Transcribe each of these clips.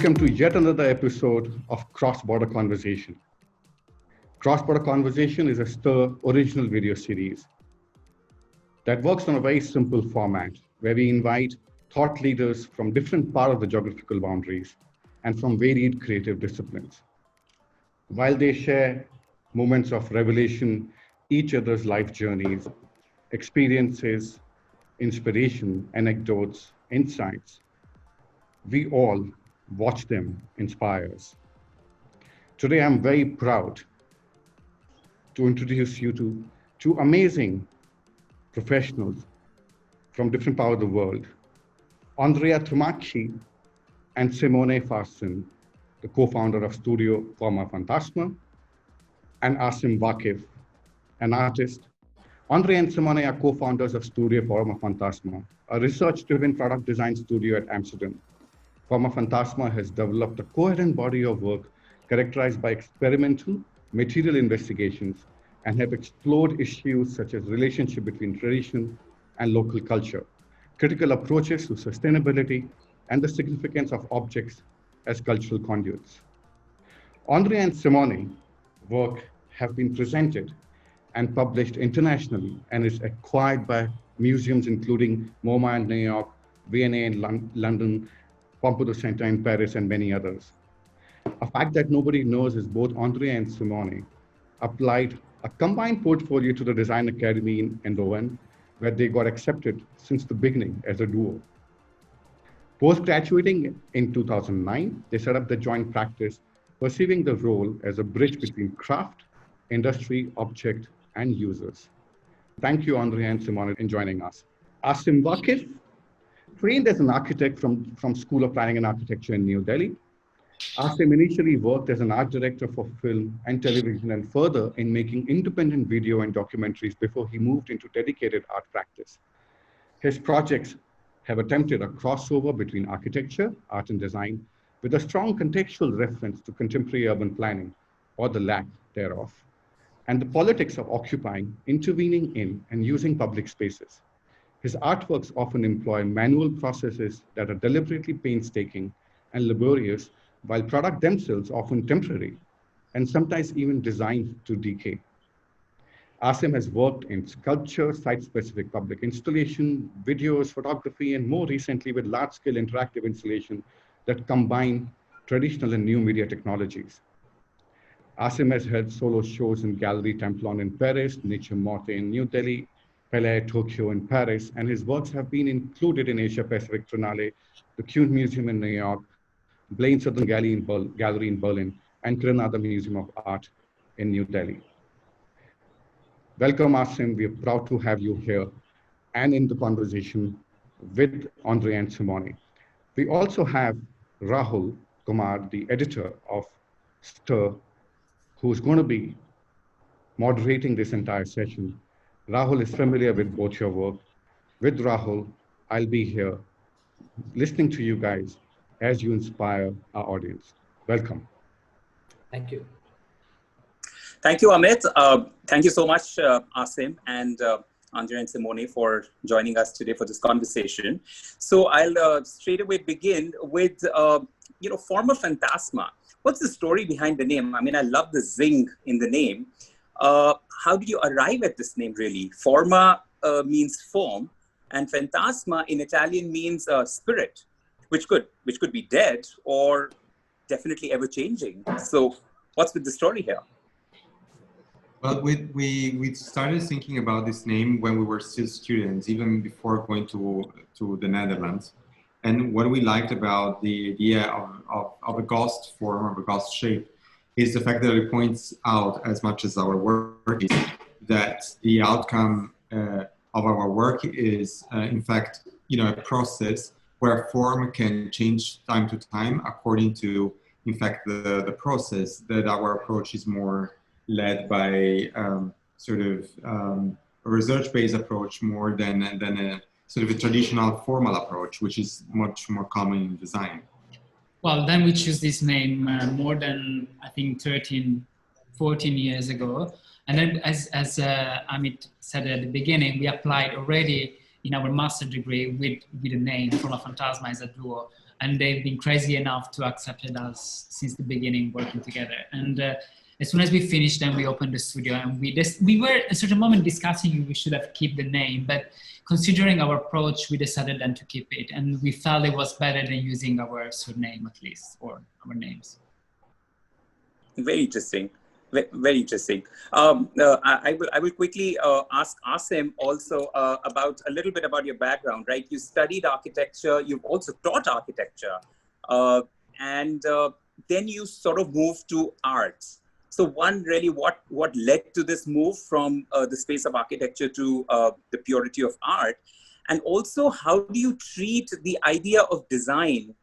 Welcome to yet another episode of Cross-Border Conversation. Cross-Border Conversation is a STIR original video series that works on a very simple format where we invite thought leaders from different parts of the geographical boundaries and from varied creative disciplines. While they share moments of revelation, each other's life journeys, experiences, inspiration, anecdotes, insights, we all watch them inspire us. Today, I'm very proud to introduce you to two amazing professionals from different parts of the world, Andrea Trumaci and Simone Farsin, the co-founder of studio Formafantasma, and Asim Waqif, an artist. Andrea and Simone are co-founders of studio Formafantasma, a research-driven product design studio at Amsterdam. Formafantasma has developed a coherent body of work characterized by experimental material investigations and have explored issues such as relationship between tradition and local culture, critical approaches to sustainability, and the significance of objects as cultural conduits. Andrea and Simone work have been presented and published internationally and is acquired by museums including MoMA in New York, V&A in London, Pompidou Center in Paris, and many others. A fact that nobody knows is both Andrea and Simone applied a combined portfolio to the Design Academy in Eindhoven, where they got accepted since the beginning as a duo. Post-graduating in 2009, they set up the joint practice, perceiving the role as a bridge between craft, industry, object, and users. Thank you, Andrea and Simone, in joining us. Asim Waqif, trained as an architect from School of Planning and Architecture in New Delhi. Asim initially worked as an art director for film and television and further in making independent video and documentaries before he moved into dedicated art practice. His projects have attempted a crossover between architecture, art and design, with a strong contextual reference to contemporary urban planning, or the lack thereof, and the politics of occupying, intervening in, and using public spaces. His artworks often employ manual processes that are deliberately painstaking and laborious, while products themselves often temporary and sometimes even designed to decay. Asim has worked in sculpture, site-specific public installation, videos, photography, and more recently with large-scale interactive installation that combine traditional and new media technologies. Asim has held solo shows in Gallery Templon in Paris, Nature Morte in New Delhi, Palais Tokyo in Paris, and his works have been included in Asia Pacific Triennale, the Kuhn Museum in New York, Blaine Southern Gallery in Berlin, and Granada Museum of Art in New Delhi. Welcome, Asim. We are proud to have you here and in the conversation with Andrea and Simone. We also have Rahul Kumar, the editor of STIR, who's going to be moderating this entire session. Rahul is familiar with both your work. With Rahul, I'll be here listening to you guys as you inspire our audience. Welcome. Thank you. Thank you, Amit. Thank you so much, Asim and Andrea and Simone, for joining us today for this conversation. So I'll straight away begin with, Formafantasma. What's the story behind the name? I mean, I love the zing in the name. How did you arrive at this name, really? Forma means form, and fantasma in Italian means spirit, which could be dead or definitely ever changing. So what's with the story here? Well, we started thinking about this name when we were still students, even before going to the Netherlands. And what we liked about the idea of a ghost form, of a ghost shape, is the fact that it points out, as much as our work is, that the outcome of our work is, in fact, a process where form can change time to time according to, in fact, the process. That our approach is more led by a research-based approach more than a sort of a traditional formal approach, which is much more common in design. Well, then we choose this name more than, I think, 13, 14 years ago. And then as Amit said at the beginning, we applied already in our master degree with the name Formafantasma as a duo. And they've been crazy enough to accept us since the beginning, working together. And as soon as we finished, then we opened the studio, and we were at a certain moment discussing if we should have kept the name, but considering our approach, we decided then to keep it. And we felt it was better than using our surname at least, or our names. Very interesting. Very interesting. I will quickly ask Asim also about a little bit about your background, right? You studied architecture, you've also taught architecture, and then you sort of moved to arts. So one, really, what led to this move from the space of architecture to the purity of art? And also, how do you treat the idea of design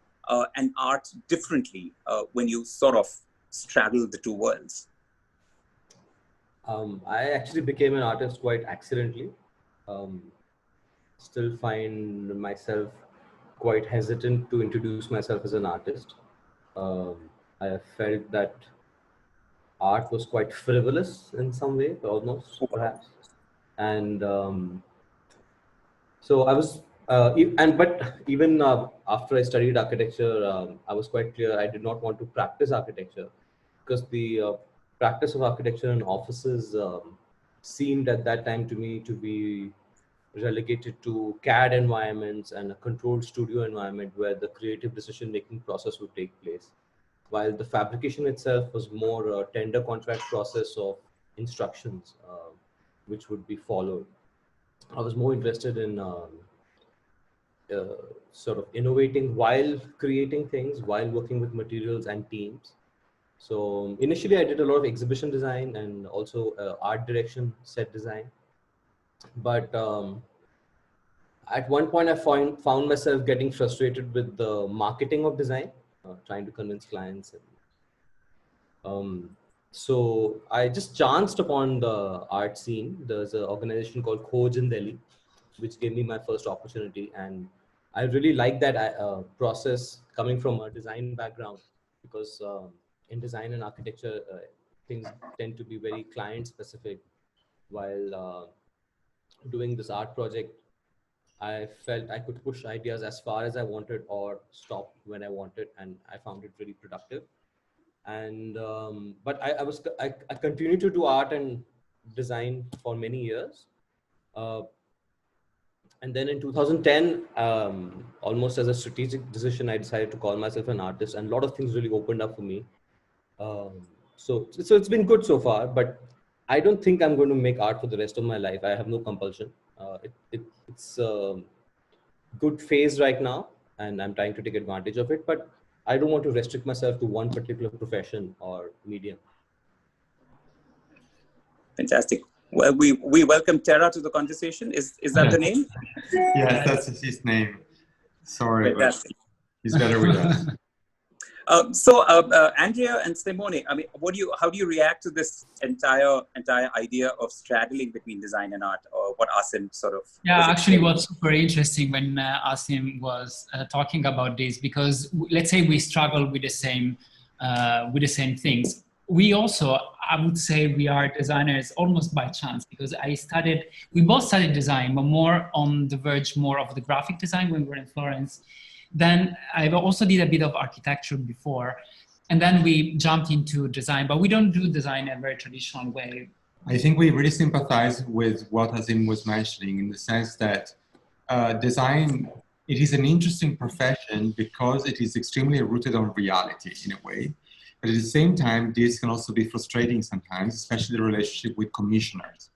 and art differently when you sort of straddle the two worlds? I actually became an artist quite accidentally. Still find myself quite hesitant to introduce myself as an artist. I felt that art was quite frivolous in some way, almost perhaps. And so I was, but even after I studied architecture, I was quite clear I did not want to practice architecture, because the practice of architecture in offices seemed at that time to me to be relegated to CAD environments and a controlled studio environment where the creative decision-making process would take place, while the fabrication itself was more a tender contract process of instructions which would be followed. I was more interested in sort of innovating while creating things, while working with materials and teams. So initially I did a lot of exhibition design and also art direction, set design. But at one point I found myself getting frustrated with the marketing of design, trying to convince clients. And, so I just chanced upon the art scene. There's an organization called Khoj in Delhi, which gave me my first opportunity. And I really like that process coming from a design background, because in design and architecture, things tend to be very client specific. While doing this art project, I felt I could push ideas as far as I wanted or stop when I wanted, and I found it really productive. And but I continued to do art and design for many years. And then in 2010, almost as a strategic decision, I decided to call myself an artist, and a lot of things really opened up for me. So it's been good so far, but I don't think I'm going to make art for the rest of my life. I have no compulsion. It's a good phase right now, and I'm trying to take advantage of it, but I don't want to restrict myself to one particular profession or medium. Fantastic. Well, we welcome Tara to the conversation. Is that the name? Yes, that's his name. Sorry, Fantastic. but he's better with us. So Andrea and Simone, I mean, how do you react to this entire idea of straddling between design and art, or what Asim sort of? Yeah, actually, what's super interesting when Asim was talking about this, because let's say we struggle with the same things. We also, I would say, we are designers almost by chance, because we both studied design, but more on the verge more of the graphic design when we were in Florence. Then I also did a bit of architecture before, and then we jumped into design, but we don't do design in a very traditional way. I think we really sympathize with what Asim was mentioning, in the sense that design, it is an interesting profession because it is extremely rooted on reality in a way. But at the same time, this can also be frustrating sometimes, especially the relationship with commissioners,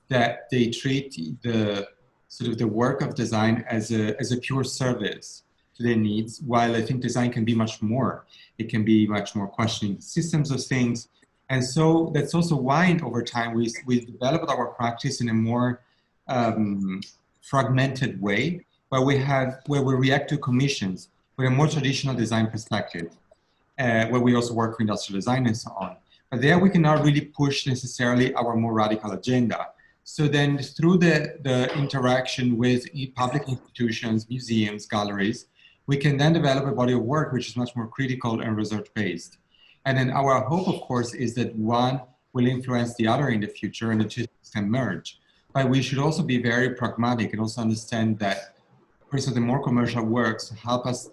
that they treat the sort of the work of design as a pure service to their needs, while I think design can be much more. It can be much more questioning the systems of things. And so that's also why over time we developed our practice in a more fragmented way, where we react to commissions with a more traditional design perspective, where we also work with industrial design and so on. But there we cannot really push necessarily our more radical agenda. So then through the interaction with public institutions, museums, galleries, we can then develop a body of work which is much more critical and research-based. And then our hope, of course, is that one will influence the other in the future and the two can merge. But we should also be very pragmatic and also understand that, for instance, the more commercial works help us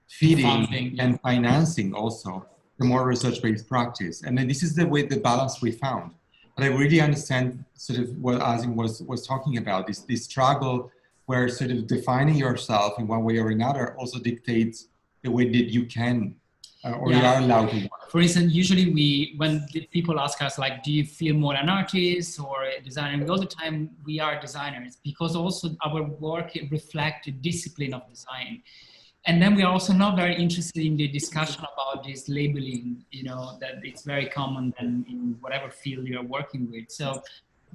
feeding Funding, yeah. and financing also the more research-based practice. And then this is the way, the balance we found. But I really understand sort of what Asim was talking about, this struggle where sort of defining yourself in one way or another also dictates the way that you can or you are allowed to work. For instance, usually when the people ask us, like, do you feel more an artist or a designer? All the time we are designers, because also our work reflects the discipline of design. And then we are also not very interested in the discussion about this labeling, you know, that it's very common in whatever field you're working with. So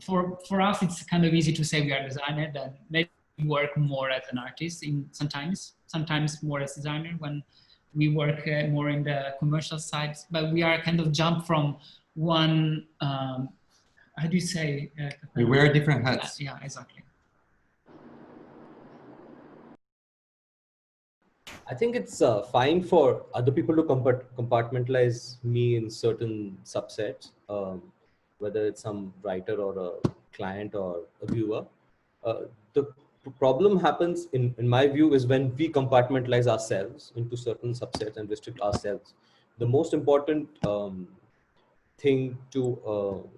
for us, it's kind of easy to say we are designer, that maybe we work more as an artist sometimes more as designer when we work more in the commercial side, but we are kind of jump from one, how do you say? We wear different hats. Yeah, exactly. I think it's fine for other people to compartmentalize me in certain subsets, whether it's some writer or a client or a viewer. The problem happens, in my view, is when we compartmentalize ourselves into certain subsets and restrict ourselves. The most important thing to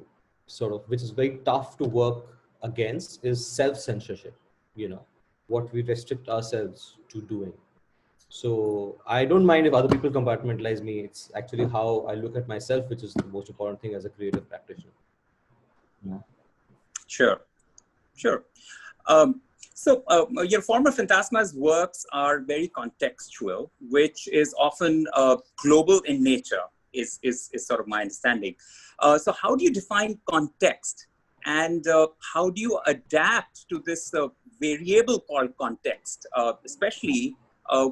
sort of, which is very tough to work against, is self-censorship, you know, what we restrict ourselves to doing. So I don't mind if other people compartmentalize me. It's actually how I look at myself, which is the most important thing as a creative practitioner. Yeah. Sure. So your Formafantasma's works are very contextual, which is often global in nature, is sort of my understanding. So how do you define context, and how do you adapt to this variable called context, especially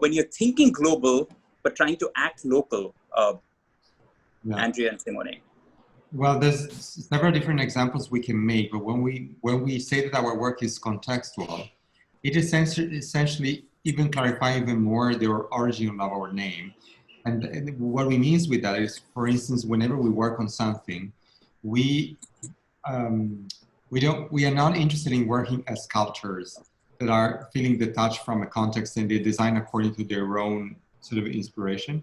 when you're thinking global but trying to act local? Andrea and Simone. Well, there's several different examples we can make, but when we say that our work is contextual, it essentially even clarify even more the origin of our name. And what we mean with that is, for instance, whenever we work on something, we are not interested in working as sculptors that are feeling detached from a context and they design according to their own sort of inspiration.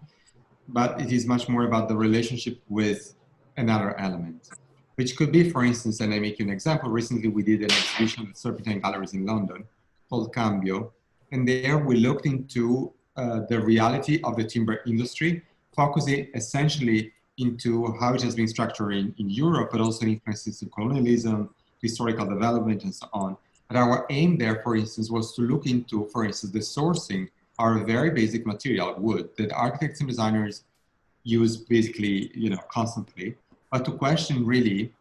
But it is much more about the relationship with another element, which could be, for instance, and I make you an example. Recently, we did an exhibition at Serpentine Galleries in London called Cambio, and there we looked into the reality of the timber industry, focusing essentially into how it has been structured in Europe, but also influences of colonialism, historical development, and so on. And our aim there, for instance, was to look into, for instance, the sourcing of a very basic material, wood, that architects and designers use basically, constantly, but to question really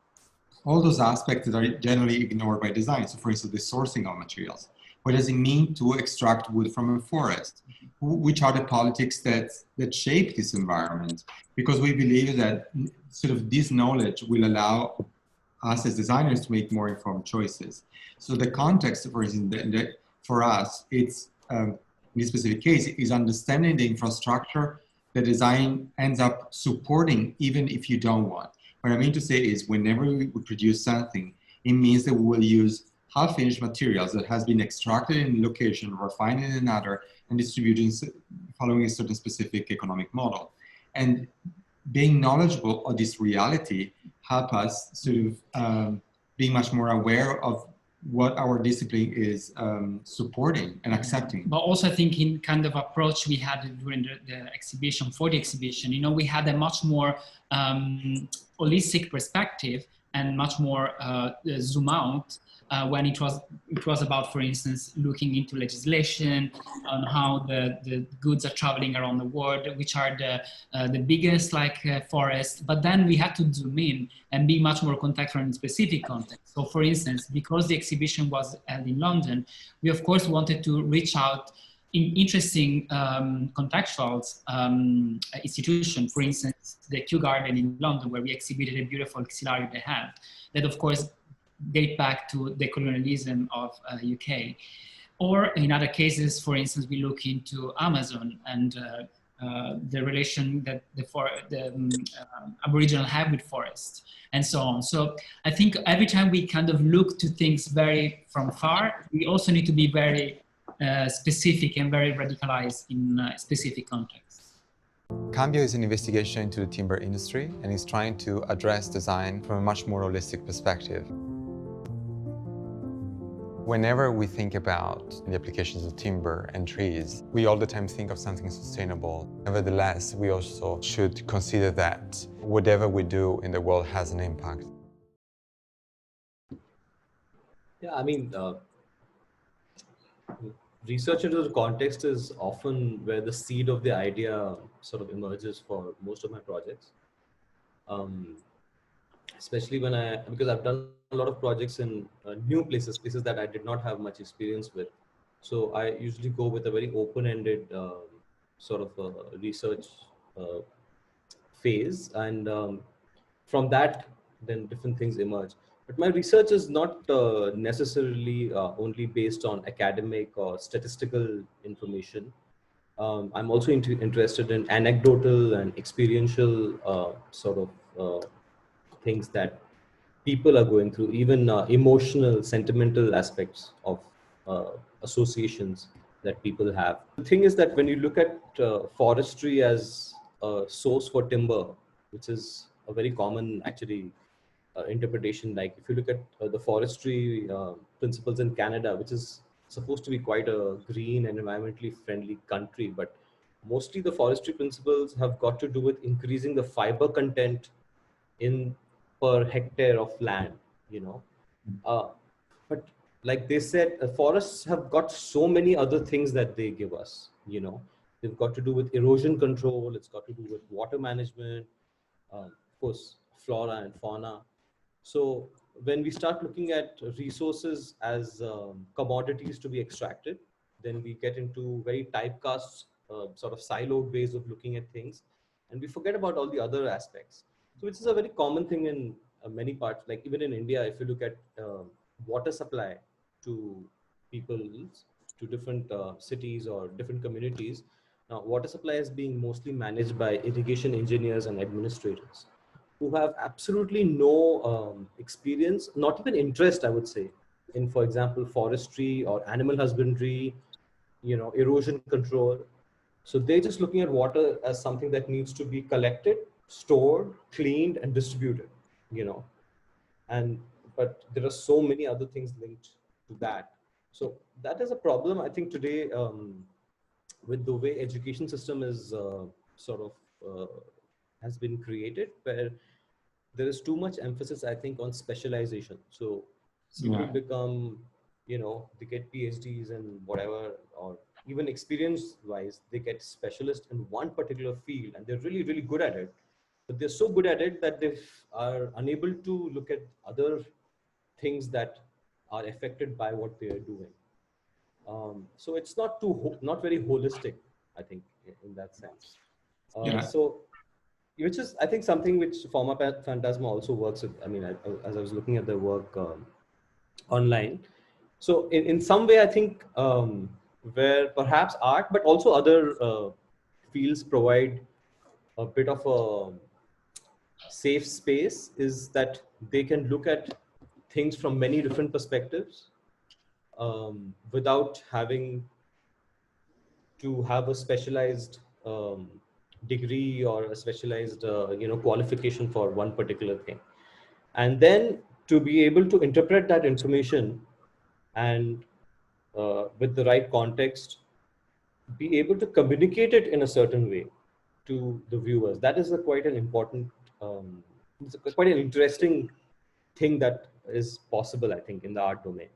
all those aspects that are generally ignored by design. So for instance, the sourcing of materials. What does it mean to extract wood from a forest? Which are the politics that shape this environment? Because we believe that sort of this knowledge will allow us as designers to make more informed choices. So the context, for instance, for us, it's in this specific case, is understanding the infrastructure the design ends up supporting, even if you don't want. What I mean to say is, whenever we produce something, it means that we will use half-finished materials that has been extracted in location, refined in another, and distributed following a certain specific economic model. And being knowledgeable of this reality help us sort of being much more aware of what our discipline is supporting and accepting. But also I think in kind of approach we had during the exhibition, for the exhibition, we had a much more holistic perspective and much more zoom out when it was about, for instance, looking into legislation on how the goods are traveling around the world, which are the biggest forests. But then we had to zoom in and be much more contextual in specific context. So for instance, because the exhibition was held in London, we of course wanted to reach out in interesting contextual institution. For instance, the Kew Garden in London, where we exhibited a beautiful xylaria they had, that of course date back to the colonialism of UK. Or in other cases, for instance, we look into Amazon and the relation that the Aboriginal have with forest, and so on. So I think every time we kind of look to things very from far, we also need to be very specific and very radicalized in specific contexts. Cambio is an investigation into the timber industry and is trying to address design from a much more holistic perspective. Whenever we think about the applications of timber and trees, we all the time think of something sustainable. Nevertheless, we also should consider that whatever we do in the world has an impact. Yeah, I mean, research into the context is often where the seed of the idea sort of emerges for most of my projects. Especially because I've done a lot of projects in new places that I did not have much experience with. So I usually go with a very open-ended sort of research phase, and from that, then different things emerge. But my research is not necessarily only based on academic or statistical information. I'm also interested in anecdotal and experiential sort of things that people are going through, even emotional, sentimental aspects of associations that people have. The thing is that when you look at forestry as a source for timber, which is a very common actually interpretation, like if you look at the forestry principles in Canada, which is supposed to be quite a green and environmentally friendly country, but mostly the forestry principles have got to do with increasing the fiber content in per hectare of land, you know. But like they said, forests have got so many other things that they give us, you know. They've got to do with erosion control, it's got to do with water management, of course, flora and fauna. So when we start looking at resources as commodities to be extracted, then we get into very typecast, sort of siloed ways of looking at things, and we forget about all the other aspects. So which is a very common thing in many parts, like even in India, if you look at water supply to people, to different cities or different communities. Now, water supply is being mostly managed by irrigation engineers and administrators who have absolutely no experience, not even interest, I would say, in, for example, forestry or animal husbandry, you know, erosion control. So they're just looking at water as something that needs to be collected, stored, cleaned, and distributed, you know. And but there are so many other things linked to that. So that is a problem, I think, today with the way education system is sort of has been created, where there is too much emphasis, I think, on specialization. So people become, you know, they get PhDs and whatever, or even experience wise, they get specialist in one particular field and they're really, really good at it. But they're so good at it that they are unable to look at other things that are affected by what they are doing. So it's not very holistic, I think, in that sense. So, which is, I think, something which Formafantasma also works with. I mean, as I was looking at their work online, so in some way, I think where perhaps art, but also other fields provide a bit of a safe space, is that they can look at things from many different perspectives without having to have a specialized degree or a specialized you know, qualification for one particular thing, and then to be able to interpret that information and with the right context, be able to communicate it in a certain way to the viewers. That is quite an important, it's quite an interesting thing that is possible, I think, in the art domain.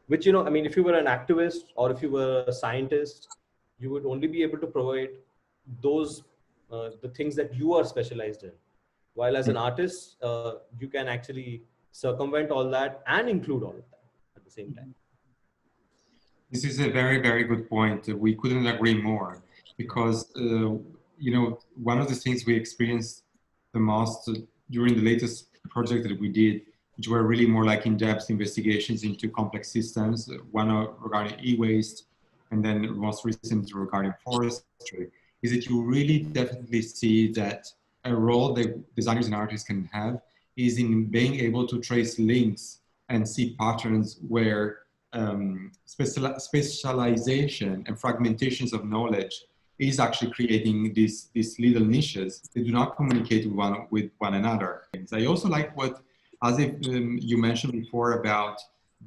Which, you know, I mean, if you were an activist or if you were a scientist, you would only be able to provide those, the things that you are specialized in. While as an artist, you can actually circumvent all that and include all of that at the same time. This is a very, very good point. We couldn't agree more, because, you know, one of the things we experienced the most during the latest project that we did, which were really more like in-depth investigations into complex systems, one regarding e-waste, and then most recently regarding forestry, is that you really definitely see that a role that designers and artists can have is in being able to trace links and see patterns where specialization and fragmentations of knowledge is actually creating these little niches that do not communicate with one another. I also like what, as you mentioned before, about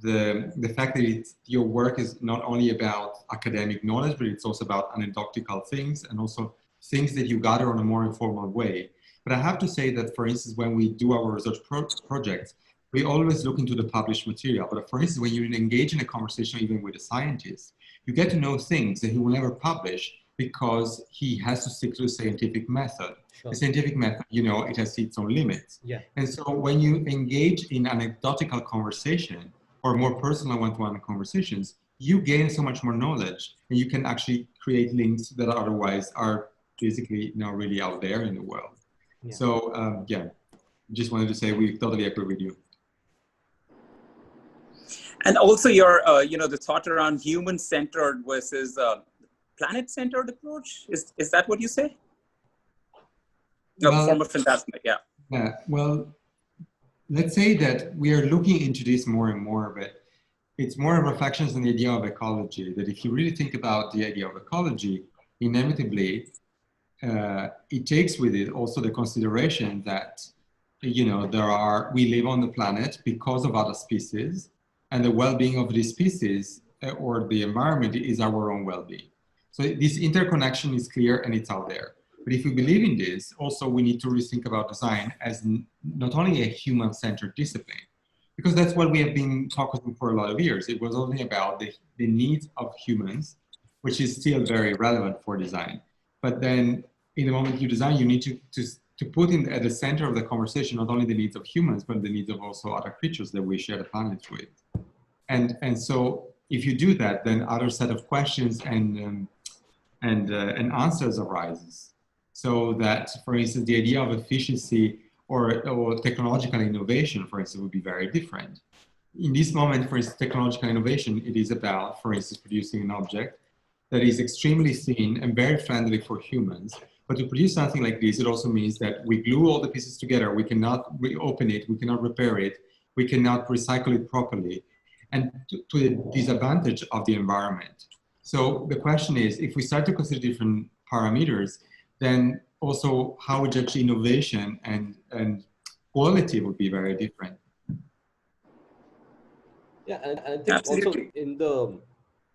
the fact that your work is not only about academic knowledge, but it's also about anecdotal things and also things that you gather on a more informal way. But I have to say that, for instance, when we do our research projects, we always look into the published material. But for instance, when you engage in a conversation even with a scientist, you get to know things that he will never publish because he has to stick to the scientific method. Sure. The scientific method, you know, it has its own limits. Yeah. And so when you engage in anecdotal conversation or more personal one-to-one conversations, you gain so much more knowledge, and you can actually create links that otherwise are basically not really out there in the world. Yeah. So yeah, just wanted to say we totally agree with you. And also your, you know, the thought around human-centered versus planet-centered approach. Is that what you say? No, Formafantasma, yeah. Yeah, well, let's say that we are looking into this more and more, but it's more reflections on the idea of ecology, that if you really think about the idea of ecology, inevitably, it takes with it also the consideration that, you know, we live on the planet because of other species, and the well-being of these species or the environment is our own well-being. So this interconnection is clear and it's out there. But if we believe in this, also we need to rethink about design as not only a human-centered discipline, because that's what we have been focusing for a lot of years. It was only about the needs of humans, which is still very relevant for design. But then in the moment you design, you need to put in at the center of the conversation, not only the needs of humans, but the needs of also other creatures that we share the planet with. And so if you do that, then other set of questions and answers arises. So that, for instance, the idea of efficiency or technological innovation, for instance, would be very different. In this moment, for instance, technological innovation, it is about, for instance, producing an object that is extremely thin and very friendly for humans. But to produce something like this, it also means that we glue all the pieces together. We cannot reopen it. We cannot repair it. We cannot recycle it properly, and to the disadvantage of the environment. So the question is, if we start to consider different parameters, then also how we judge innovation and quality would be very different. Yeah, and I think Absolutely. also in the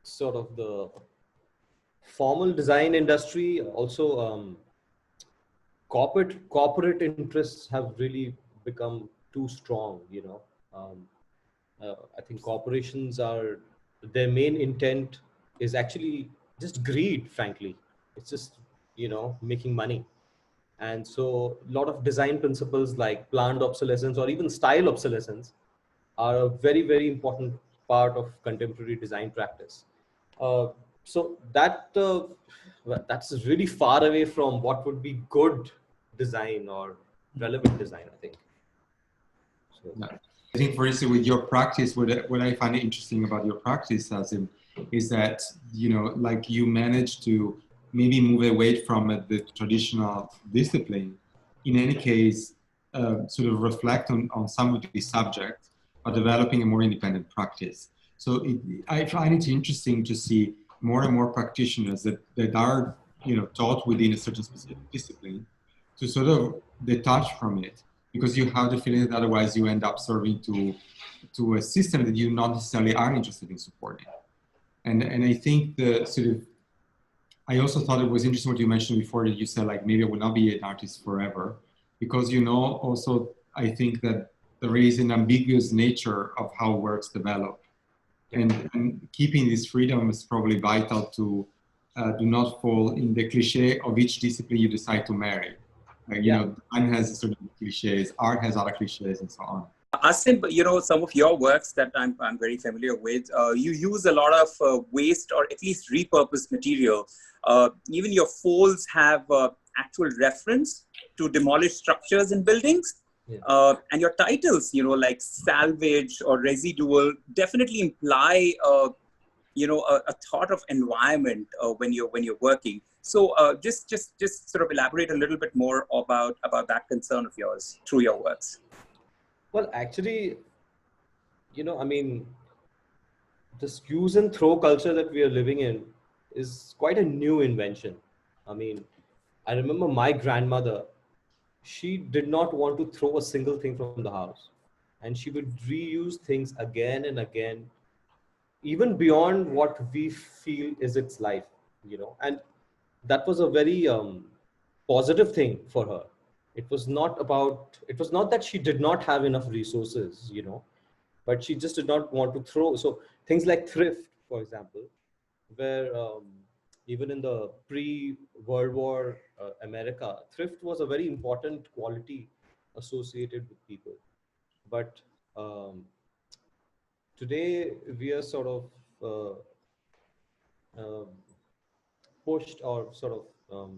sort of the formal design industry, also corporate interests have really become too strong, you know. I think corporations their main intent is actually just greed, frankly. It's just, you know, making money. And so a lot of design principles like planned obsolescence or even style obsolescence are a very, very important part of contemporary design practice. So that's really far away from what would be good design or relevant design, I think. So. Yeah. I think, for instance, with your practice, what I find interesting about your practice, Asim, is that, you know, like you managed to maybe move away from the traditional discipline, in any case, sort of reflect on some of these subjects, but developing a more independent practice. So I find it interesting to see more and more practitioners that are, you know, taught within a certain specific discipline to sort of detach from it, because you have the feeling that otherwise you end up serving to a system that you not necessarily are interested in supporting. And I think I also thought it was interesting what you mentioned before, that you said like maybe I will not be an artist forever, because, you know, also I think that there is an ambiguous nature of how works develop, and keeping this freedom is probably vital to do not fall in the cliche of each discipline you decide to marry. You know, design has certain cliches, art has other cliches, and so on. Asim, you know, some of your works that I'm very familiar with, you use a lot of waste or at least repurposed material. Even your folds have actual reference to demolished structures and buildings. Yeah. And your titles, you know, like salvage or residual, definitely imply, a thought of environment when you're working. So just sort of elaborate a little bit more about that concern of yours through your works. Well, actually, I mean, this use and throw culture that we are living in is quite a new invention. I mean, I remember my grandmother, she did not want to throw a single thing from the house. And she would reuse things again and again, even beyond what we feel is its life, and that was a very positive thing for her. It was not that she did not have enough resources, but she just did not want to throw. So things like thrift, for example, where even in the pre-World War America, thrift was a very important quality associated with people. But today we are sort of uh, pushed, or sort of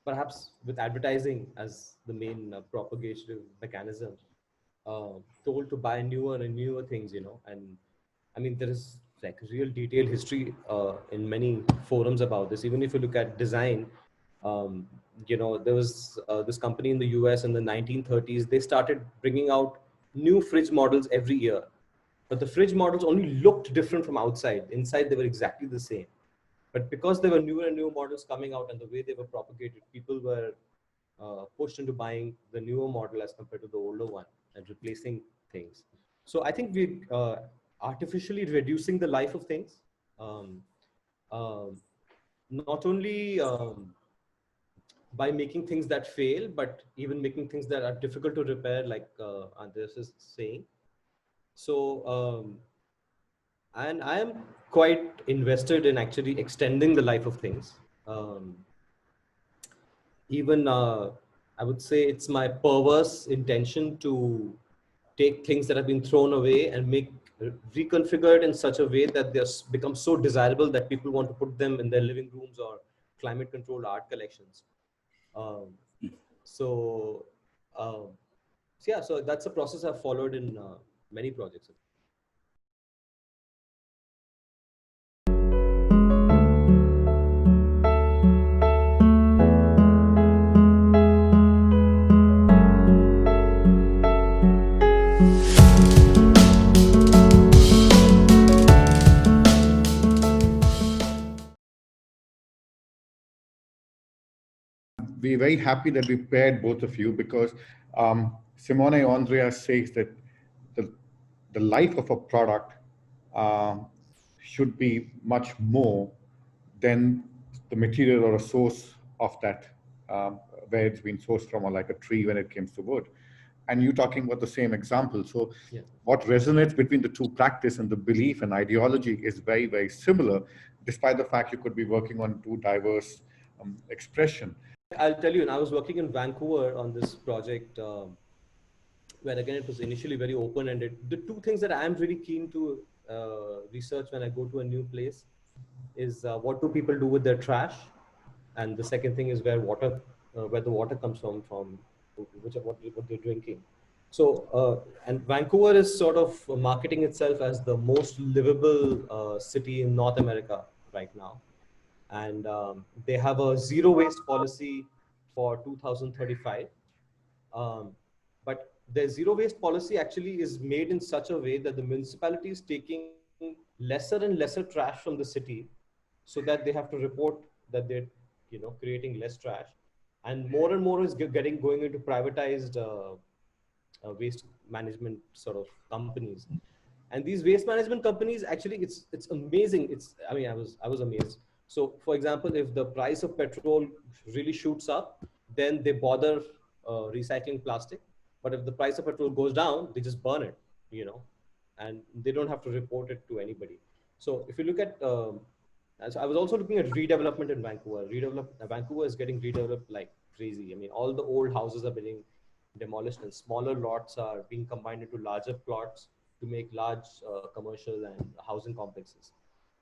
perhaps with advertising as the main propagative mechanism, told to buy newer and newer things, and I mean, there is like real detailed history in many forums about this. Even if you look at design, there was this company in the US in the 1930s. They started bringing out new fridge models every year, but the fridge models only looked different from outside. Inside, they were exactly the same. But because there were newer and newer models coming out, and the way they were propagated, people were pushed into buying the newer model as compared to the older one and replacing things. So I think we artificially reducing the life of things, um, um, not only by making things that fail, but even making things that are difficult to repair, like Andres is saying. So, and I am quite invested in actually extending the life of things. Even I would say it's my perverse intention to take things that have been thrown away and reconfigured in such a way that they become so desirable that people want to put them in their living rooms or climate controlled art collections. Um, so, um, so yeah, so that's a process I've followed in many projects. We're very happy that we paired both of you, because Simone Andrea says that the, the life of a product um, should be much more than the material or a source of that, where it's been sourced from, or like a tree when it comes to wood. And you talking about the same example. So Yeah. what resonates between the two practice and the belief and ideology is very, very similar, despite the fact you could be working on two diverse expression. I'll tell you, and I was working in Vancouver on this project, where again it was initially very open-ended. The two things that I'm really keen to research when I go to a new place is what do people do with their trash, and the second thing is where the water comes from what they're drinking. So and Vancouver is sort of marketing itself as the most livable city in North America right now, and they have a zero waste policy for 2035. Um, but their zero waste policy actually is made in such a way that the municipality is taking lesser and lesser trash from the city, so that they have to report that they're creating less trash, and more is going into privatized waste management sort of companies. And these waste management companies, actually, it's amazing. I mean, I was amazed. So for example, if the price of petrol really shoots up, then they bother recycling plastic. But if the price of petrol goes down, they just burn it, and they don't have to report it to anybody. So if you look at so I was also looking at redevelopment in Vancouver. Vancouver is getting redeveloped like crazy. I mean, all the old houses are being demolished, and smaller lots are being combined into larger plots to make large commercial and housing complexes.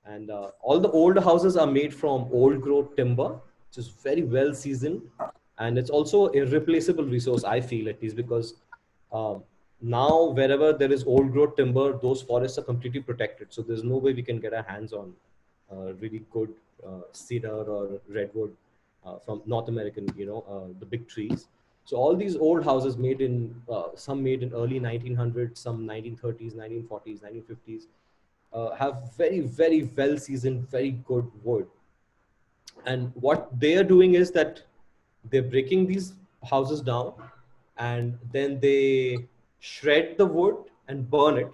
And all the old houses are made from old growth timber, which is very well seasoned. And it's also a irreplaceable resource, I feel, at least, because now wherever there is old growth timber, those forests are completely protected. So there's no way we can get our hands on really good cedar or redwood from North American, the big trees. So all these old houses made in, some made in early 1900s, some 1930s, 1940s, 1950s, have very, very well seasoned, very good wood. And what they are doing is that they're breaking these houses down, and then they shred the wood and burn it,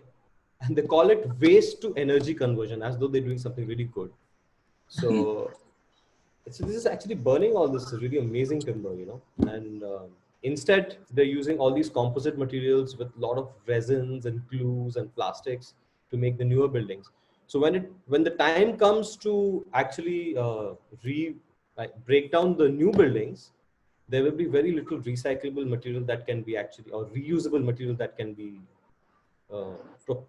and they call it waste to energy conversion, as though they're doing something really good. So this is actually burning all this really amazing timber, and instead they're using all these composite materials with a lot of resins and glues and plastics to make the newer buildings. So when the time comes to actually break down the new buildings, there will be very little recyclable material that can be actually, or reusable material that can be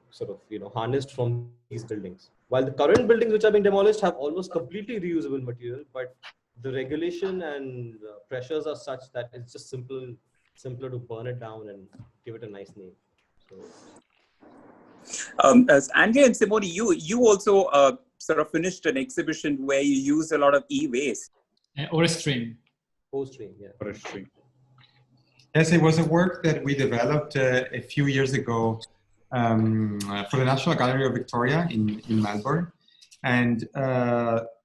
sort of harnessed from these buildings. While the current buildings which are being demolished have almost completely reusable material, but the regulation and pressures are such that it's just simpler to burn it down and give it a nice name. So As Andrea and Simone, you also sort of finished an exhibition where you used a lot of e-waste. Or a stream. post-stream, yeah. Forestry. Yes, it was a work that we developed a few years ago for the National Gallery of Victoria in Melbourne. And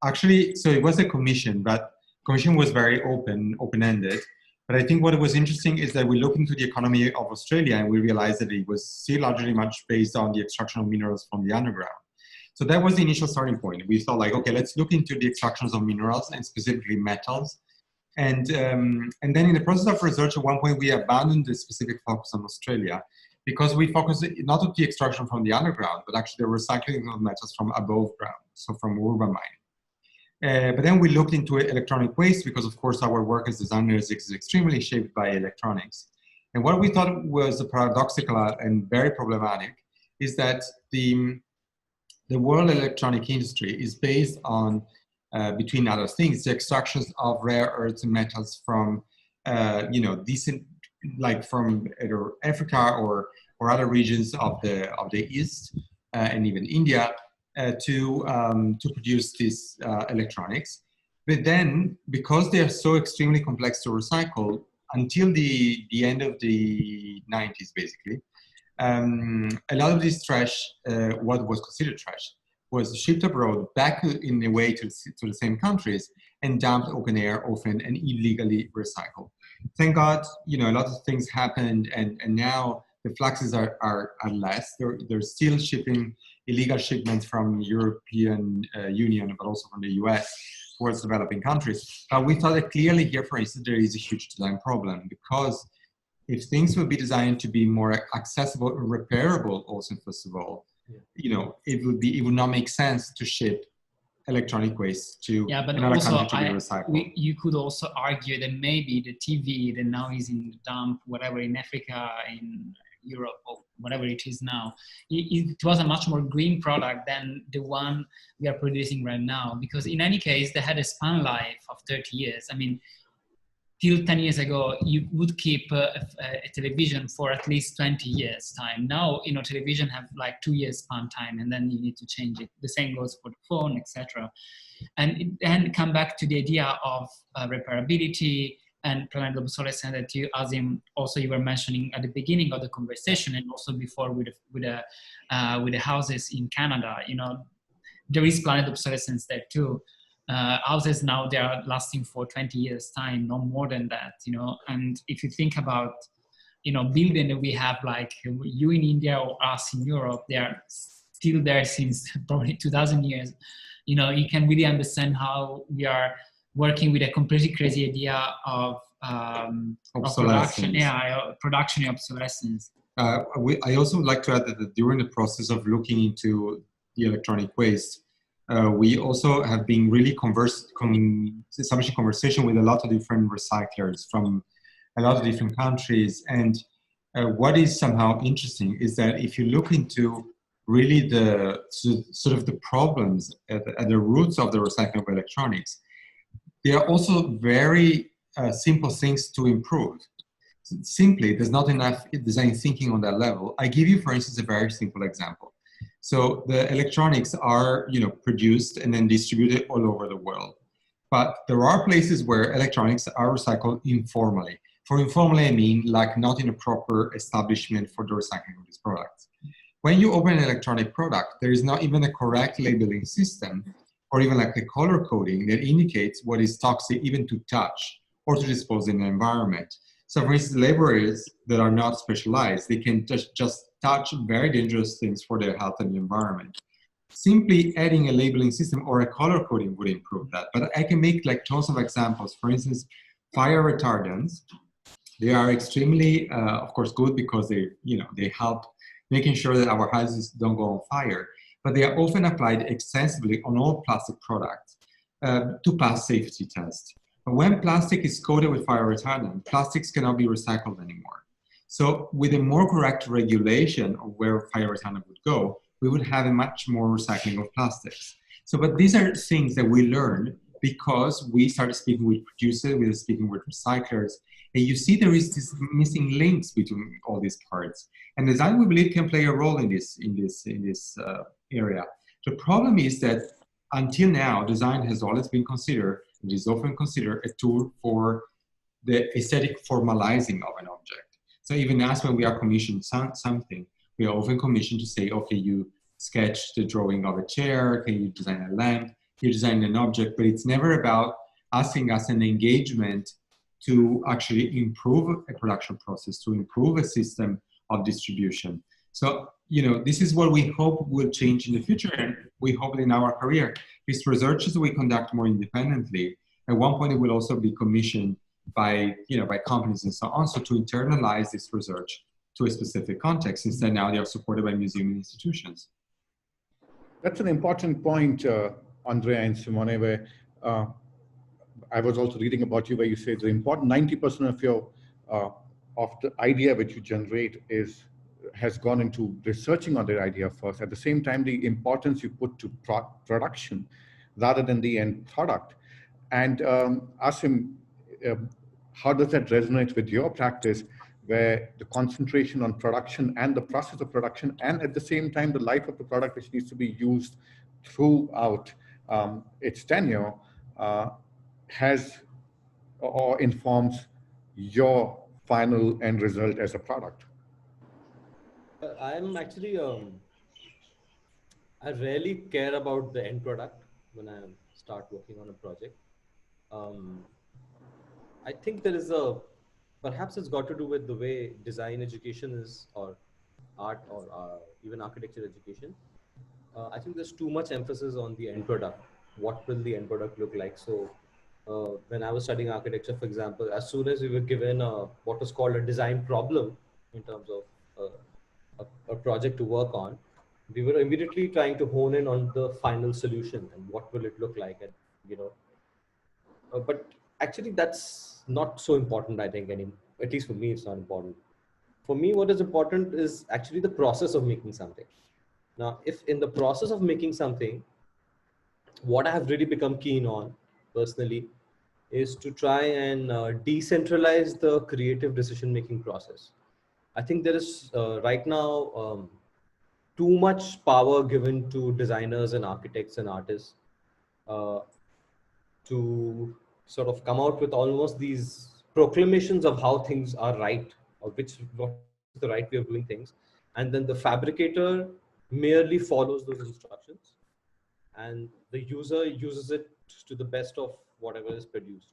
actually, so it was a commission, but commission was very open-ended. But I think what was interesting is that we looked into the economy of Australia and we realized that it was still largely much based on the extraction of minerals from the underground. So that was the initial starting point. We thought like, okay, let's look into the extractions of minerals and specifically metals. And then in the process of research, at one point we abandoned the specific focus on Australia because we focused not on the extraction from the underground, but actually the recycling of metals from above ground, so from urban mining. But then we looked into electronic waste because, of course, our work as designers is extremely shaped by electronics. And what we thought was paradoxical and very problematic is that the world electronic industry is based on, between other things, the extractions of rare earths and metals from, decent, like from either Africa or other regions of the East and even India to produce these electronics. But then, because they are so extremely complex to recycle, until the end of the 90s, basically, a lot of this trash, what was considered trash, was shipped abroad back in a way to the same countries and dumped open air, often and illegally recycled. Thank God, a lot of things happened, and now the fluxes are less. They're still shipping illegal shipments from European Union, but also from the US towards developing countries. But we thought that clearly here, for instance, there is a huge design problem because if things would be designed to be more accessible and repairable also, first of all, it would not make sense to ship electronic waste to another country to be recycled. You could also argue that maybe the TV that now is in the dump, whatever, in Africa, in Europe, or whatever it is now, it was a much more green product than the one we are producing right now. Because in any case, they had a span life of 30 years. I mean, till 10 years ago, you would keep a television for at least 20 years time. Now, television have like 2 years span time, and then you need to change it. The same goes for the phone, etc. And then come back to the idea of repairability and planned obsolescence that you, Asim, also you were mentioning at the beginning of the conversation, and also before with the houses in Canada. There is planned obsolescence there too. Houses now, they are lasting for 20 years time, no more than that, and if you think about, building that we have, like you in India or us in Europe, they are still there since probably 2000 years. You can really understand how we are working with a completely crazy idea of production, production and obsolescence. I also would like to add that during the process of looking into the electronic waste, we also have been really establishing conversation with a lot of different recyclers from a lot of different countries. And what is somehow interesting is that if you look into really the sort of the problems at the roots of the recycling of electronics, they are also very simple things to improve. simply, there's not enough design thinking on that level. I give you, for instance, a very simple example. So the electronics are, produced and then distributed all over the world. But there are places where electronics are recycled informally. For informally, I mean like not in a proper establishment for the recycling of these products. When you open an electronic product, there is not even a correct labeling system or even like a color coding that indicates what is toxic even to touch or to dispose in the environment. So for instance, laborers that are not specialized, they can just touch very dangerous things for their health and the environment. Simply adding a labeling system or a color coding would improve that. But I can make like tons of examples. For instance, fire retardants, they are extremely, of course, good because they help making sure that our houses don't go on fire. But they are often applied extensively on all plastic products to pass safety tests. But when plastic is coated with fire retardant, plastics cannot be recycled anymore. So with a more correct regulation of where fire retardant would go, we would have a much more recycling of plastics. So, but these are things that we learned because we started speaking with producers, we were speaking with recyclers, and you see there is this missing links between all these parts. And design, we believe, can play a role in this area. The problem is that until now, design has always been considered, and is often considered, a tool for the aesthetic formalizing of an object. So even as when we are commissioned something, we are often commissioned to say, okay, you sketch the drawing of a chair, can you design a lamp, you design an object, but it's never about asking us an engagement to actually improve a production process, to improve a system of distribution. So, this is what we hope will change in the future, and we hope in our career, these researches we conduct more independently. At one point, it will also be commissioned by companies and so on, so to internalize this research to a specific context. Instead, now they are supported by museum institutions. That's an important point, Andrea and Simone, where I was also reading about you where you say the important 90% of your of the idea which you generate has gone into researching on the idea first. At the same time, the importance you put to production rather than the end product. And Asim, how does that resonate with your practice, where the concentration on production and the process of production, and at the same time, the life of the product which needs to be used throughout its tenure, has or informs your final end result as a product? I'm actually, I rarely care about the end product when I start working on a project. I think there is perhaps it's got to do with the way design education is, or art, or even architecture education. I think there's too much emphasis on the end product. What will the end product look like? So when I was studying architecture, for example, as soon as we were given what was called a design problem in terms of a project to work on, we were immediately trying to hone in on the final solution and what will it look like. And, but actually that's not so important, I think, at least for me, it's not important. For me, what is important is actually the process of making something. Now, if in the process of making something, what I have really become keen on personally is to try and decentralize the creative decision-making process. I think there is right now too much power given to designers and architects and artists to sort of come out with almost these proclamations of how things are right, or what is the right way of doing things. And then the fabricator merely follows those instructions, and the user uses it to the best of whatever is produced.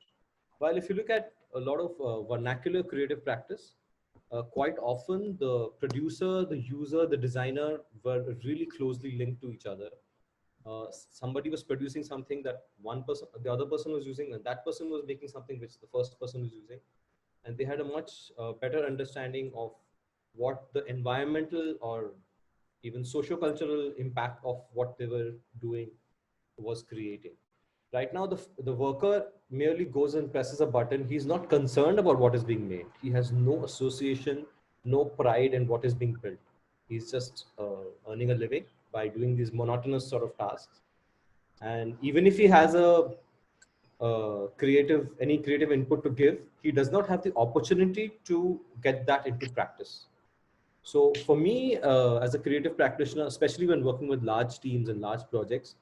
While if you look at a lot of vernacular creative practice, quite often the producer, the user, the designer were really closely linked to each other. Somebody was producing something that one person, the other person was using, and that person was making something which the first person was using. And they had a much better understanding of what the environmental or even socio-cultural impact of what they were doing was creating. Right now, the worker merely goes and presses a button. He's not concerned about what is being made. He has no association, no pride in what is being built. He's just earning a living by doing these monotonous sort of tasks. And even if he has a any creative input to give, he does not have the opportunity to get that into practice. So for me, as a creative practitioner, especially when working with large teams and large projects,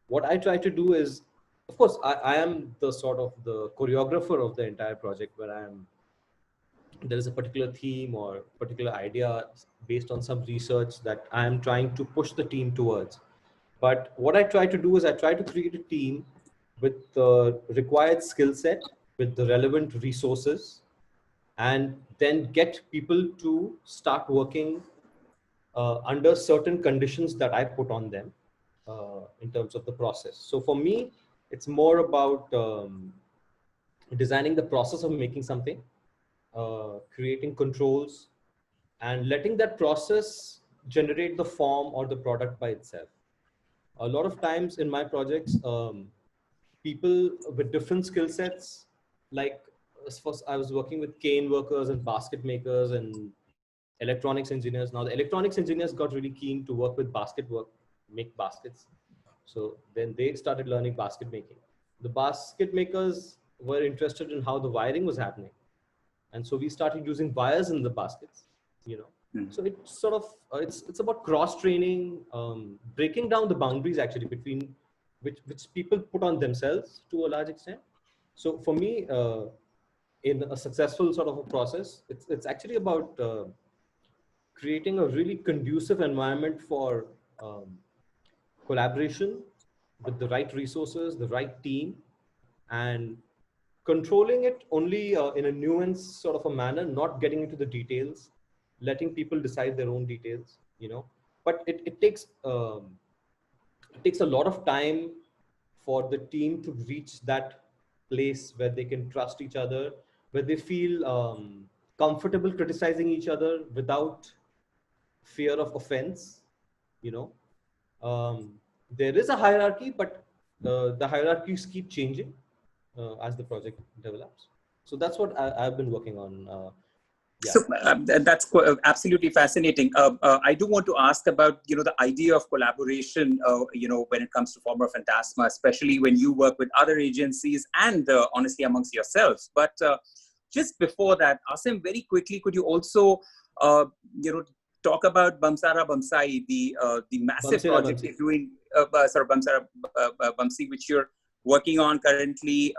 what I try to do is, of course, I am the sort of the choreographer of the entire project, where there is a particular theme or particular idea based on some research that I am trying to push the team towards. But what I try to do is I try to create a team with the required skill set, with the relevant resources, and then get people to start working under certain conditions that I put on them in terms of the process. So for me, it's more about designing the process of making something, creating controls, and letting that process generate the form or the product by itself. A lot of times in my projects, people with different skill sets, like first I was working with cane workers and basket makers and electronics engineers. Now the electronics engineers got really keen to work with basket work, make baskets. So then they started learning basket making. The basket makers were interested in how the wiring was happening, and so we started using wires in the baskets, you know. So it's sort of it's about cross training, breaking down the boundaries actually between which people put on themselves to a large extent. So for me, in a successful sort of a process, it's actually about creating a really conducive environment for collaboration with the right resources, the right team, and controlling it only in a nuanced sort of a manner, not getting into the details, letting people decide their own details, you know. But it takes a lot of time for the team to reach that place where they can trust each other, where they feel comfortable criticizing each other without fear of offense, you know. There is a hierarchy, but the hierarchies keep changing as the project develops. So that's what I've been working on. Yeah. So that's absolutely fascinating. I do want to ask about, the idea of collaboration, when it comes to Formafantasma, especially when you work with other agencies and honestly amongst yourselves. But just before that, Asim, very quickly, could you also, talk about Bamsara Bamsai, the massive Bamsera project Bamsi. you're doing, Bamsara Bamsi, which you're working on currently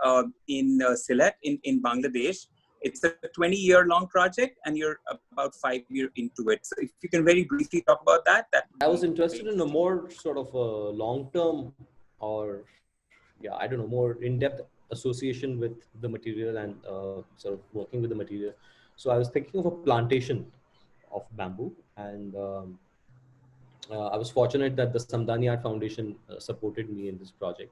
in Sylhet in Bangladesh. It's a 20-year-long project, and you're about 5 years into it. So if you can very briefly talk about that. I was interested in a more sort of a long-term, or I don't know, more in-depth association with the material and sort of working with the material. So I was thinking of a plantation of bamboo, and I was fortunate that the Samdani Art Foundation supported me in this project.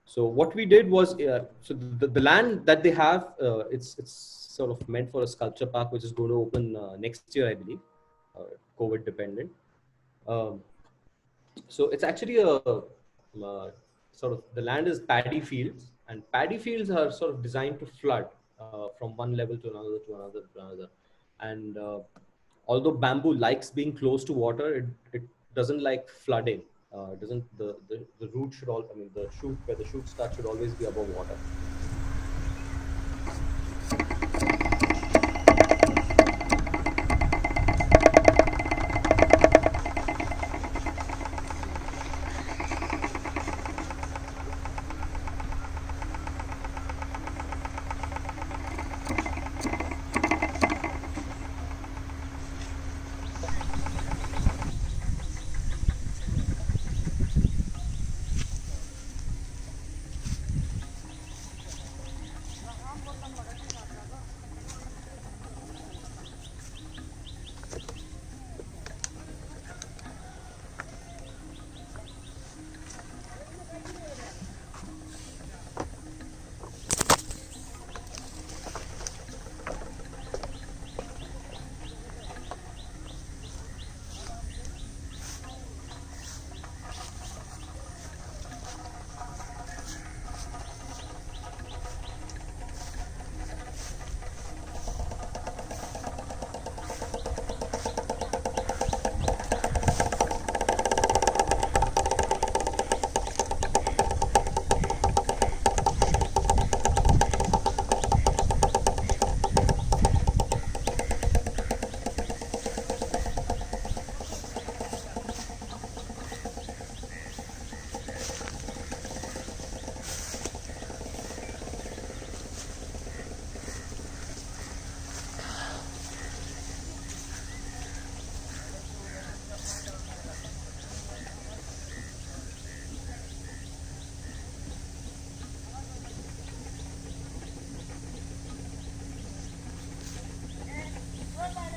So what we did was, so the land that they have, it's sort of meant for a sculpture park, which is going to open next year, I believe, COVID dependent. So it's actually sort of, the land is paddy fields, and paddy fields are sort of designed to flood from one level to another, to another, to another. And although bamboo likes being close to water, it doesn't like flooding. It doesn't, the root should all, I mean, the shoot, where the shoot starts, should always be above water.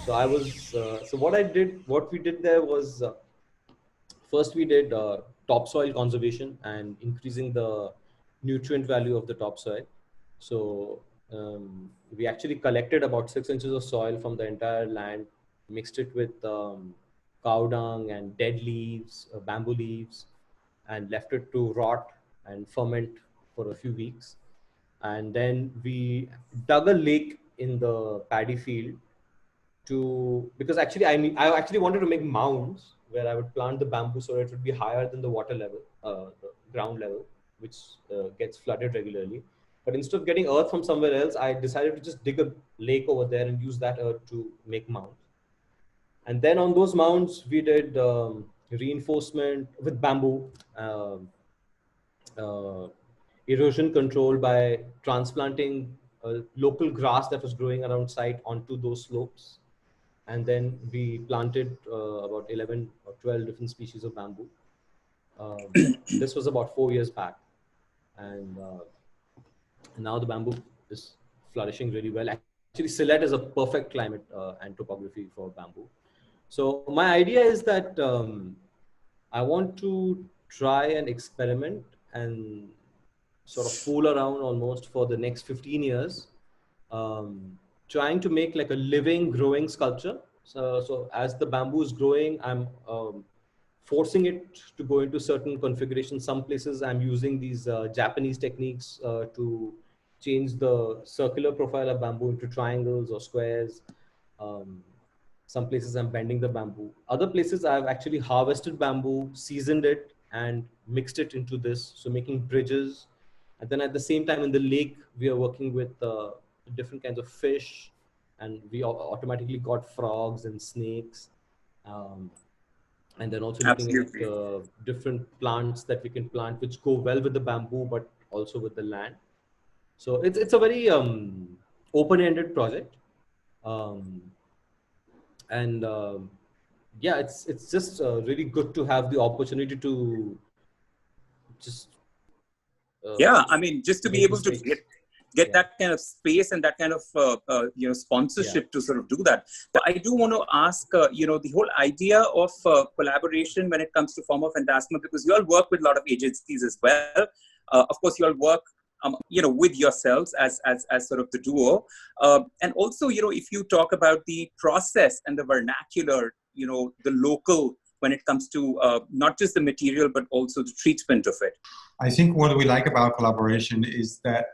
So I was, so what we did there was, first we did topsoil conservation and increasing the nutrient value of the topsoil. So we actually collected about 6 inches of soil from the entire land, mixed it with cow dung and dead leaves, bamboo leaves, and left it to rot and ferment for a few weeks. And then we dug a lake in the paddy field because actually I actually wanted to make mounds where I would plant the bamboo so it would be higher than the water level, the ground level, which gets flooded regularly. But instead of getting earth from somewhere else, I decided to just dig a lake over there and use that earth to make mounds. And then on those mounds, we did reinforcement with bamboo, uh, erosion control by transplanting local grass that was growing around site onto those slopes. And then we planted about 11 or 12 different species of bamboo. This was about 4 years back. And now the bamboo is flourishing really well. Actually, Sylhet is a perfect climate and topography for bamboo. So my idea is that I want to try and experiment and sort of fool around almost for the next 15 years, trying to make like a living, growing sculpture. So as the bamboo is growing, I'm forcing it to go into certain configurations. Some places I'm using these Japanese techniques to change the circular profile of bamboo into triangles or squares. Some places I'm bending the bamboo. Other places I've actually harvested bamboo, seasoned it, and mixed it into this. So making bridges. And then at the same time in the lake, we are working with different kinds of fish, and we automatically got frogs and snakes. And then also looking Absolutely. at different plants that we can plant, which go well with the bamboo, but also with the land. So it's a very open-ended project. And yeah, it's just really good to have the opportunity to just Yeah, I mean, just to be make able to mistakes. get Yeah. that kind of space and that kind of sponsorship to sort of do that. But I do want to ask, the whole idea of collaboration when it comes to Formafantasma, because you all work with a lot of agencies as well. Of course, you all work with yourselves as sort of the duo, and also if you talk about the process and the vernacular, the local, when it comes to not just the material but also the treatment of it. I think what we like about collaboration is that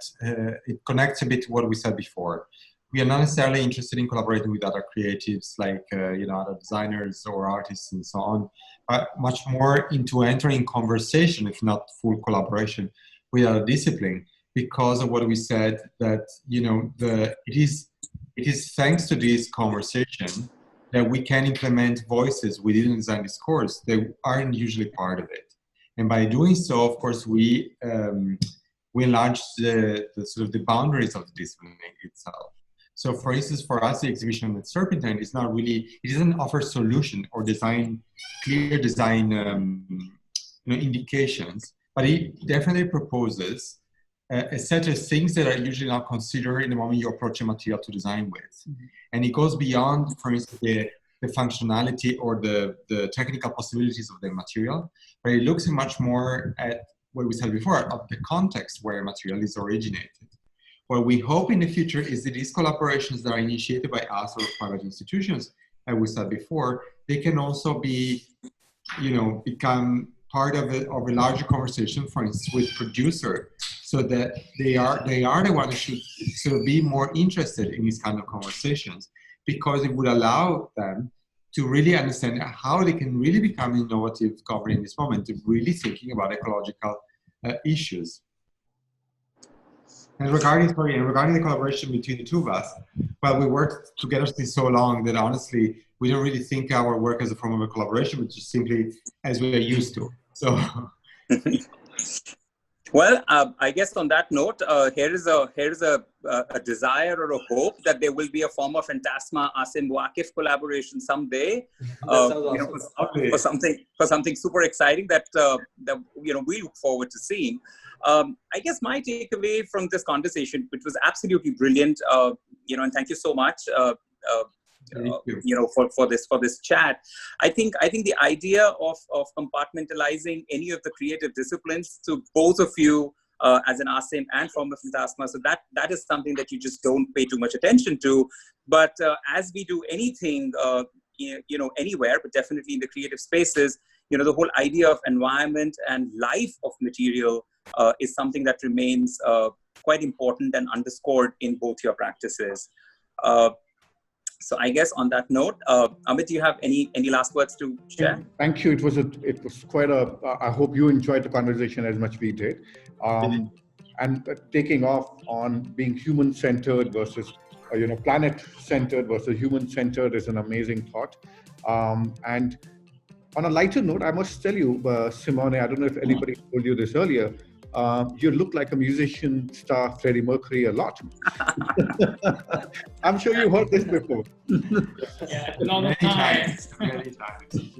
it connects a bit to what we said before. We are not necessarily interested in collaborating with other creatives like other designers or artists and so on, but much more into entering conversation, if not full collaboration, with other discipline, because of what we said, that it is thanks to this conversation that we can implement voices within the design discourse that aren't usually part of it. And by doing so, of course, we enlarge the sort of the boundaries of the discipline itself. So, for instance, for us, the exhibition at Serpentine is not really, it doesn't offer solution or clear design indications, but it definitely proposes a set of things that are usually not considered in the moment you approach a material to design with. Mm-hmm. And it goes beyond, for instance, the functionality or the technical possibilities of the material, but it looks much more at what we said before, of the context where material is originated. What we hope in the future is that these collaborations that are initiated by us or private institutions, as we said before, they can also be, become part of a larger conversation, for instance, with producers, so that they are the ones who should sort of be more interested in these kind of conversations, because it would allow them to really understand how they can really become innovative government in this moment, to really thinking about ecological issues. And regarding the collaboration between the two of us, well, we worked together since so long that honestly, we don't really think our work as a form of a collaboration, but just simply as we are used to. So. Well, I guess on that note, here is a desire or a hope that there will be a Formafantasma Asim Waqif collaboration someday. For something super exciting that we look forward to seeing. I guess my takeaway from this conversation, which was absolutely brilliant, and thank you so much, for this chat. I think the idea of compartmentalizing any of the creative disciplines to both of you, as an Asim and Formafantasma, so that is something that you just don't pay too much attention to. But as we do anything, anywhere, but definitely in the creative spaces, the whole idea of environment and life of material is something that remains quite important and underscored in both your practices. So I guess on that note, Amit, do you have any last words to share? Thank you. It was quite a. I hope you enjoyed the conversation as much we did, and taking off on being human-centered versus planet-centered versus human-centered is an amazing thought. And on a lighter note, I must tell you, Simone, I don't know if anybody told you this earlier. You look like a musician star, Freddie Mercury, a lot. I'm sure you've heard this before. Yeah, a lot of times. Many times.